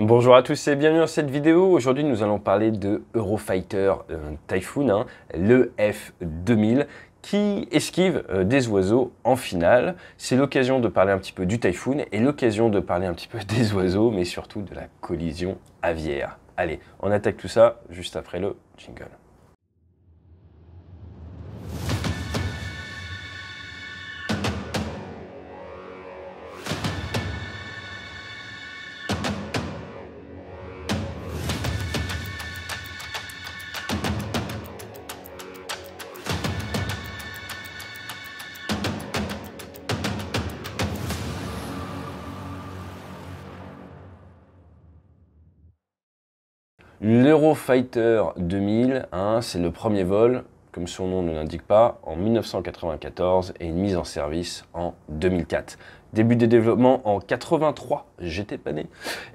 Bonjour à tous et bienvenue dans cette vidéo. Aujourd'hui, nous allons parler de Eurofighter Typhoon, le F2000, qui esquive des oiseaux en finale. C'est l'occasion de parler un petit peu du Typhoon et l'occasion de parler un petit peu des oiseaux, mais surtout de la collision aviaire. Allez, on attaque tout ça juste après le jingle. L'Eurofighter 2000, c'est le premier vol, comme son nom ne l'indique pas, en 1994 et une mise en service en 2004. Début des développements en 83, j'étais pas né.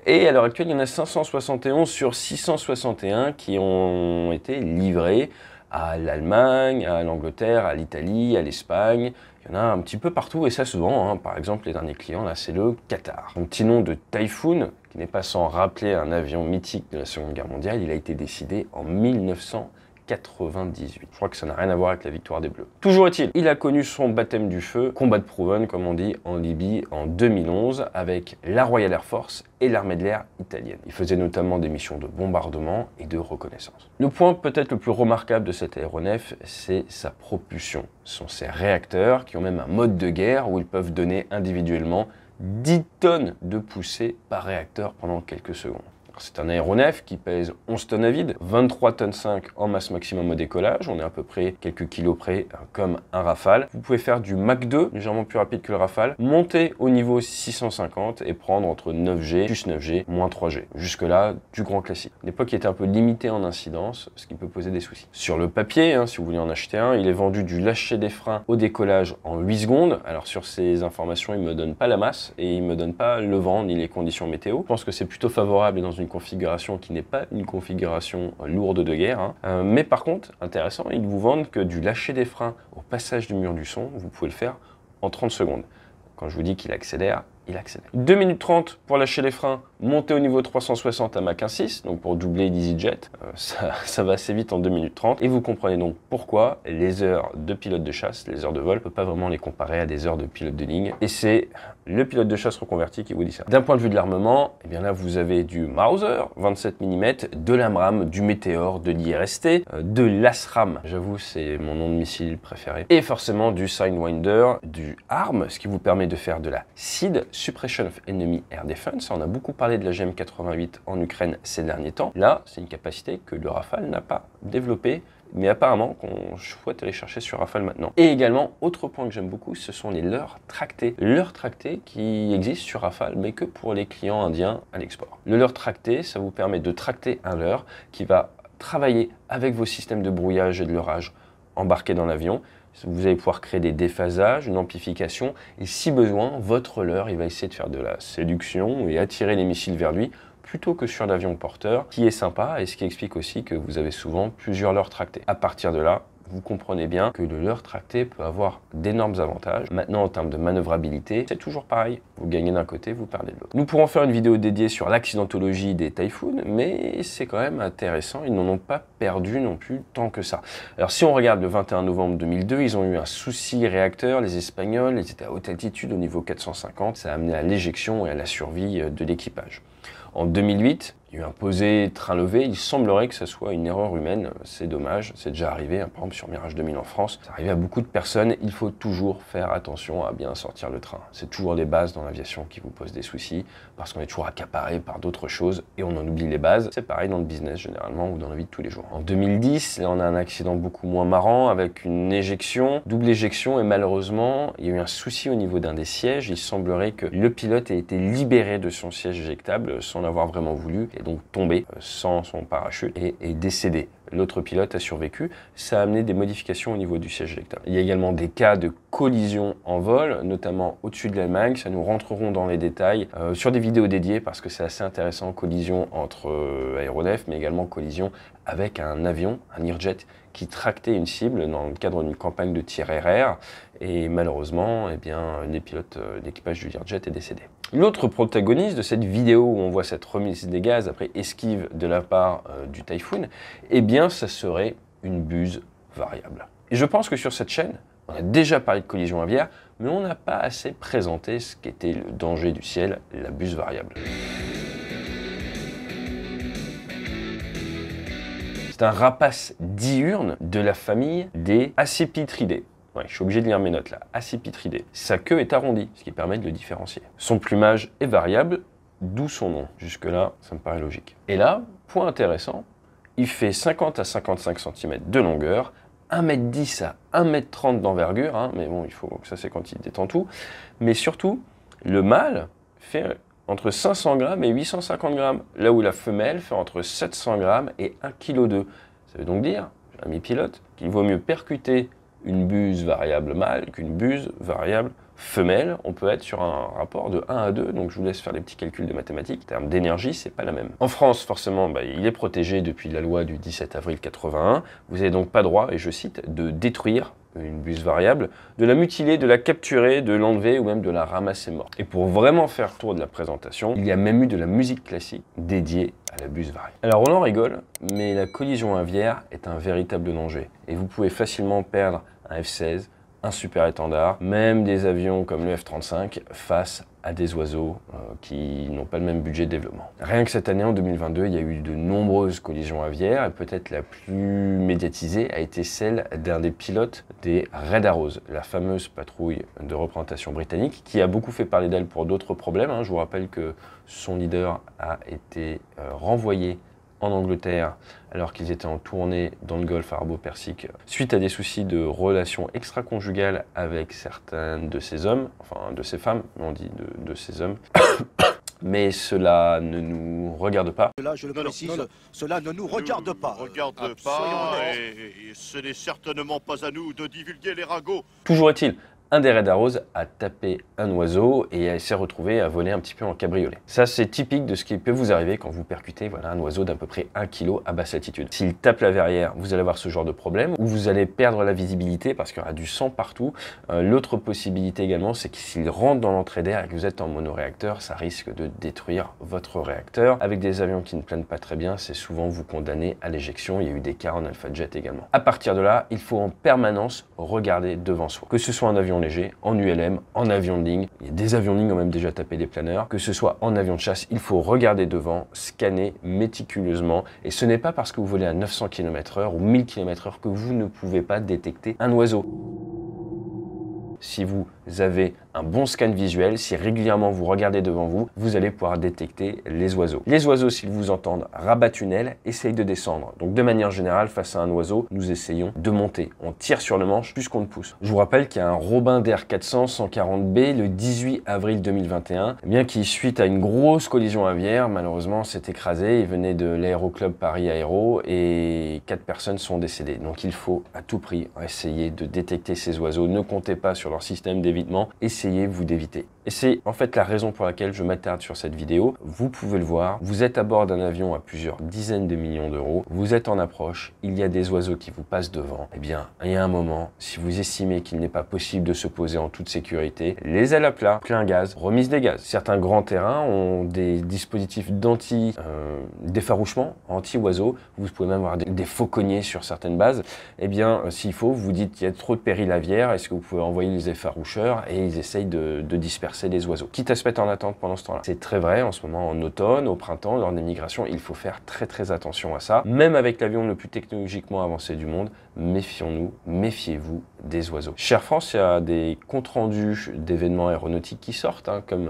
Et à l'heure actuelle, il y en a 571 sur 661 qui ont été livrés à l'Allemagne, à l'Angleterre, à l'Italie, à l'Espagne. Il y en a un petit peu partout et ça souvent. Par exemple, les derniers clients, là, c'est le Qatar. Son petit nom de Typhoon, qui n'est pas sans rappeler un avion mythique de la Seconde Guerre mondiale, il a été décidé en 1998. Je crois que ça n'a rien à voir avec la victoire des Bleus. Toujours est-il, il a connu son baptême du feu, combat de Proven, comme on dit, en Libye en 2011, avec la Royal Air Force et l'armée de l'air italienne. Il faisait notamment des missions de bombardement et de reconnaissance. Le point peut-être le plus remarquable de cet aéronef, c'est sa propulsion. Ce sont ses réacteurs qui ont même un mode de guerre où ils peuvent donner individuellement 10 tonnes de poussée par réacteur pendant quelques secondes. C'est un aéronef qui pèse 11 tonnes à vide, 23 tonnes 5 en masse maximum au décollage, on est à peu près quelques kilos près comme un Rafale. Vous pouvez faire du Mach 2, légèrement plus rapide que le Rafale, monter au niveau 650 et prendre entre 9G, plus 9G, moins 3G. Jusque là, du grand classique. L'époque était un peu limitée en incidence, ce qui peut poser des soucis. Sur le papier, si vous voulez en acheter un, il est vendu du lâcher des freins au décollage en 8 secondes. Alors sur ces informations, il ne me donne pas la masse et il ne me donne pas le vent ni les conditions météo. Je pense que c'est plutôt favorable dans une configuration qui n'est pas une configuration lourde de guerre. Mais par contre, intéressant, ils vous vendent que du lâcher des freins au passage du mur du son, vous pouvez le faire en 30 secondes. Quand je vous dis qu'il accélère, il accélère. 2 minutes 30 pour lâcher les freins, monter au niveau 360 à Mach 1.6, donc pour doubler l'EasyJet, ça va assez vite en 2 minutes 30. Et vous comprenez donc pourquoi les heures de pilote de chasse, les heures de vol, on ne peut pas vraiment les comparer à des heures de pilote de ligne. Et c'est le pilote de chasse reconverti qui vous dit ça. D'un point de vue de l'armement, eh bien là vous avez du Mauser 27 mm, de l'AMRAAM, du Meteor, de l'IRST, de l'ASRAAM, j'avoue c'est mon nom de missile préféré, et forcément du Sidewinder, du ARM, ce qui vous permet de faire de la SEAD, Suppression of Enemy Air Defense. On a beaucoup parlé de la GM88 en Ukraine ces derniers temps. Là, c'est une capacité que le Rafale n'a pas développée, mais apparemment qu'on souhaite aller chercher sur Rafale maintenant. Et également, autre point que j'aime beaucoup, ce sont les leurres tractés. Leurres tractés qui existent sur Rafale, mais que pour les clients indiens à l'export. Le leurre tracté, ça vous permet de tracter un leurre qui va travailler avec vos systèmes de brouillage et de leurrage embarqués dans l'avion. Vous allez pouvoir créer des déphasages, une amplification, et si besoin, votre leurre, il va essayer de faire de la séduction et attirer les missiles vers lui, plutôt que sur l'avion porteur, qui est sympa, et ce qui explique aussi que vous avez souvent plusieurs leurres tractés. À partir de là, vous comprenez bien que le leurre tracté peut avoir d'énormes avantages. Maintenant, en termes de manœuvrabilité, c'est toujours pareil. Vous gagnez d'un côté, vous perdez de l'autre. Nous pourrons faire une vidéo dédiée sur l'accidentologie des Typhoon, mais c'est quand même intéressant. Ils n'en ont pas perdu non plus tant que ça. Alors, si on regarde le 21 novembre 2002, ils ont eu un souci réacteur. Les Espagnols, ils étaient à haute altitude au niveau 450. Ça a amené à l'éjection et à la survie de l'équipage. En 2008, il y a eu un posé train levé, il semblerait que ce soit une erreur humaine, c'est dommage, c'est déjà arrivé, par exemple sur Mirage 2000 en France, c'est arrivé à beaucoup de personnes, il faut toujours faire attention à bien sortir le train. C'est toujours les bases dans l'aviation qui vous posent des soucis, parce qu'on est toujours accaparé par d'autres choses et on en oublie les bases. C'est pareil dans le business généralement ou dans la vie de tous les jours. En 2010, là on a un accident beaucoup moins marrant avec une éjection, double éjection et malheureusement, il y a eu un souci au niveau d'un des sièges, il semblerait que le pilote ait été libéré de son siège éjectable sans l'avoir vraiment voulu, et donc tombé sans son parachute et est décédé. L'autre pilote a survécu. Ça a amené des modifications au niveau du siège éjectable. Il y a également des cas de collision en vol, notamment au-dessus de l'Allemagne. Ça nous rentrerons dans les détails sur des vidéos dédiées parce que c'est assez intéressant. Collision entre aéronefs, mais également collision avec un avion, un Learjet, qui tractait une cible dans le cadre d'une campagne de tir RR. Et malheureusement, eh bien, les pilotes d'équipage du Learjet est décédé. L'autre protagoniste de cette vidéo où on voit cette remise des gaz après esquive de la part du Typhoon, eh bien ça serait une buse variable. Et je pense que sur cette chaîne, on a déjà parlé de collision aviaire, mais on n'a pas assez présenté ce qu'était le danger du ciel, la buse variable. C'est un rapace diurne de la famille des Accipitridés. Ouais, je suis obligé de lire mes notes là. Accipitridés. Sa queue est arrondie, ce qui permet de le différencier. Son plumage est variable, d'où son nom. Jusque-là, ça me paraît logique. Et là, point intéressant, il fait 50 à 55 cm de longueur, 1,10 m à 1,30 m d'envergure, hein, mais bon, ça c'est quand il détend tout. Mais surtout, le mâle fait entre 500 g et 850 g, là où la femelle fait entre 700 g et 1,2 kg. Ça veut donc dire, ami pilote, qu'il vaut mieux percuter une buse variable mâle qu'une buse variable femelle. On peut être sur un rapport de 1 à 2, donc je vous laisse faire les petits calculs de mathématiques. En termes d'énergie, c'est pas la même. En France, forcément, il est protégé depuis la loi du 17 avril 81. Vous n'avez donc pas droit, et je cite, de détruire une buse variable, de la mutiler, de la capturer, de l'enlever ou même de la ramasser morte. Et pour vraiment faire tour de la présentation, il y a même eu de la musique classique dédiée à la buse variable. Alors on en rigole, mais la collision aviaire est un véritable danger. Et vous pouvez facilement perdre un F-16, un super étendard, même des avions comme le F-35 face à des oiseaux qui n'ont pas le même budget de développement. Rien que cette année, en 2022, il y a eu de nombreuses collisions aviaires et peut-être la plus médiatisée a été celle d'un des pilotes des Red Arrows, la fameuse patrouille de représentation britannique qui a beaucoup fait parler d'elle pour d'autres problèmes. Je vous rappelle que son leader a été renvoyé en Angleterre alors qu'ils étaient en tournée dans le Golfe arabo-persique suite à des soucis de relations extra-conjugales avec certaines de ces hommes, enfin de ces femmes, on dit de ces hommes. Mais cela ne nous regarde pas. Là, je le précise, cela ne nous regarde pas. Regarde pas, et ce n'est certainement pas à nous de divulguer les ragots. Toujours est-il, un des Red Arrows a tapé un oiseau et s'est retrouvé à voler un petit peu en cabriolet. Ça, c'est typique de ce qui peut vous arriver quand vous percutez un oiseau d'à peu près 1 kg à basse altitude. S'il tape la verrière, vous allez avoir ce genre de problème, ou vous allez perdre la visibilité parce qu'il y aura du sang partout. L'autre possibilité également, c'est que s'il rentre dans l'entrée d'air et que vous êtes en monoréacteur, ça risque de détruire votre réacteur. Avec des avions qui ne planent pas très bien, c'est souvent vous condamner à l'éjection. Il y a eu des cas en Alpha Jet également. À partir de là, il faut en permanence regarder devant soi. Que ce soit un avion léger, en ULM, en avion de ligne. Il y a des avions de ligne qui ont même déjà tapé des planeurs. Que ce soit en avion de chasse, il faut regarder devant, scanner méticuleusement. Et ce n'est pas parce que vous volez à 900 km/h ou 1000 km/h que vous ne pouvez pas détecter un oiseau. Si vous avez un bon scan visuel, si régulièrement vous regardez devant vous, vous allez pouvoir détecter les oiseaux. Les oiseaux, s'ils vous entendent, rabattent une aile, essayent de descendre. Donc de manière générale, face à un oiseau, nous essayons de monter. On tire sur le manche plus qu'on ne pousse. Je vous rappelle qu'il y a un Robin d'Air 400 140B le 18 avril 2021, qui suite à une grosse collision aviaire, malheureusement s'est écrasé. Il venait de l'aéroclub Paris Aéro et 4 personnes sont décédées. Donc il faut à tout prix essayer de détecter ces oiseaux. Ne comptez pas sur leur système d'évitement, essayez-vous d'éviter. Et c'est en fait la raison pour laquelle je m'attarde sur cette vidéo. Vous pouvez le voir, vous êtes à bord d'un avion à plusieurs dizaines de millions d'euros, vous êtes en approche, il y a des oiseaux qui vous passent devant. Eh bien, il y a un moment, si vous estimez qu'il n'est pas possible de se poser en toute sécurité, les ailes à plat, plein gaz, remise des gaz. Certains grands terrains ont des dispositifs d'effarouchement, anti-oiseaux. Vous pouvez même avoir des fauconniers sur certaines bases. Eh bien, s'il faut, vous dites qu'il y a trop de péril aviaire, est-ce que vous pouvez envoyer les effaroucheurs et ils essayent de disperser les oiseaux, quitte à se mettre en attente pendant ce temps-là. C'est très vrai en ce moment, en automne, au printemps, lors des migrations, il faut faire très attention à ça. Même avec l'avion le plus technologiquement avancé du monde, méfions-nous, méfiez-vous des oiseaux. Chez Air France, il y a des comptes rendus d'événements aéronautiques qui sortent, comme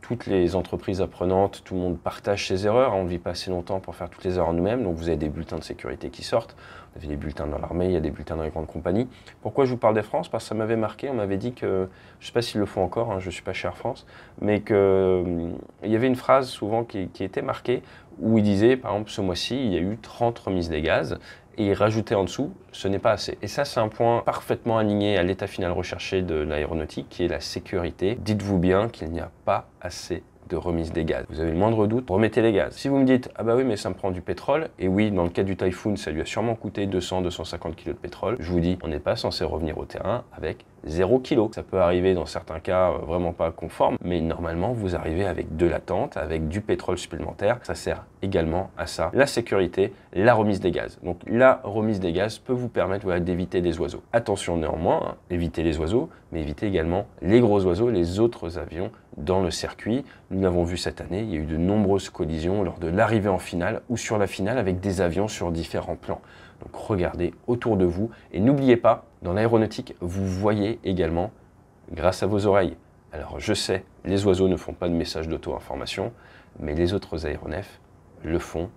toutes les entreprises apprenantes, tout le monde partage ses erreurs. On ne vit pas assez longtemps pour faire toutes les erreurs nous-mêmes, donc vous avez des bulletins de sécurité qui sortent. Vous avez des bulletins dans l'armée, il y a des bulletins dans les grandes compagnies. Pourquoi je vous parle d'Air France? Parce que ça m'avait marqué, on m'avait dit que, je ne sais pas s'ils le font encore, je ne suis pas chez Air France, mais qu'il y avait une phrase souvent qui était marquée où il disait, par exemple, ce mois-ci, il y a eu 30 remises des gaz, et il rajoutait en dessous, ce n'est pas assez. Et ça, c'est un point parfaitement aligné à l'état final recherché de l'aéronautique, qui est la sécurité. Dites-vous bien qu'il n'y a pas assez de remise des gaz. Vous avez le moindre doute, remettez les gaz. Si vous me dites, ah bah oui, mais ça me prend du pétrole, et oui, dans le cas du Typhoon, ça lui a sûrement coûté 200-250 kg de pétrole, je vous dis, on n'est pas censé revenir au terrain avec 0 kg. Ça peut arriver dans certains cas vraiment pas conformes, mais normalement, vous arrivez avec de l'attente, avec du pétrole supplémentaire. Ça sert également à ça, la sécurité, la remise des gaz. Donc la remise des gaz peut vous permettre d'éviter des oiseaux. Attention néanmoins, hein, évitez les oiseaux, mais évitez également les gros oiseaux, les autres avions dans le circuit. Nous l'avons vu cette année, il y a eu de nombreuses collisions lors de l'arrivée en finale ou sur la finale avec des avions sur différents plans. Donc regardez autour de vous et n'oubliez pas, dans l'aéronautique, vous voyez également grâce à vos oreilles. Alors je sais, les oiseaux ne font pas de messages d'auto-information, mais les autres aéronefs le font.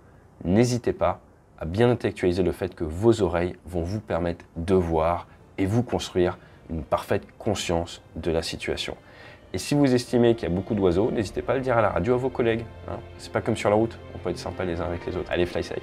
N'hésitez pas à bien intellectualiser le fait que vos oreilles vont vous permettre de voir et vous construire une parfaite conscience de la situation. Et si vous estimez qu'il y a beaucoup d'oiseaux, n'hésitez pas à le dire à la radio à vos collègues. Hein. C'est pas comme sur la route, on peut être sympa les uns avec les autres. Allez, fly safe.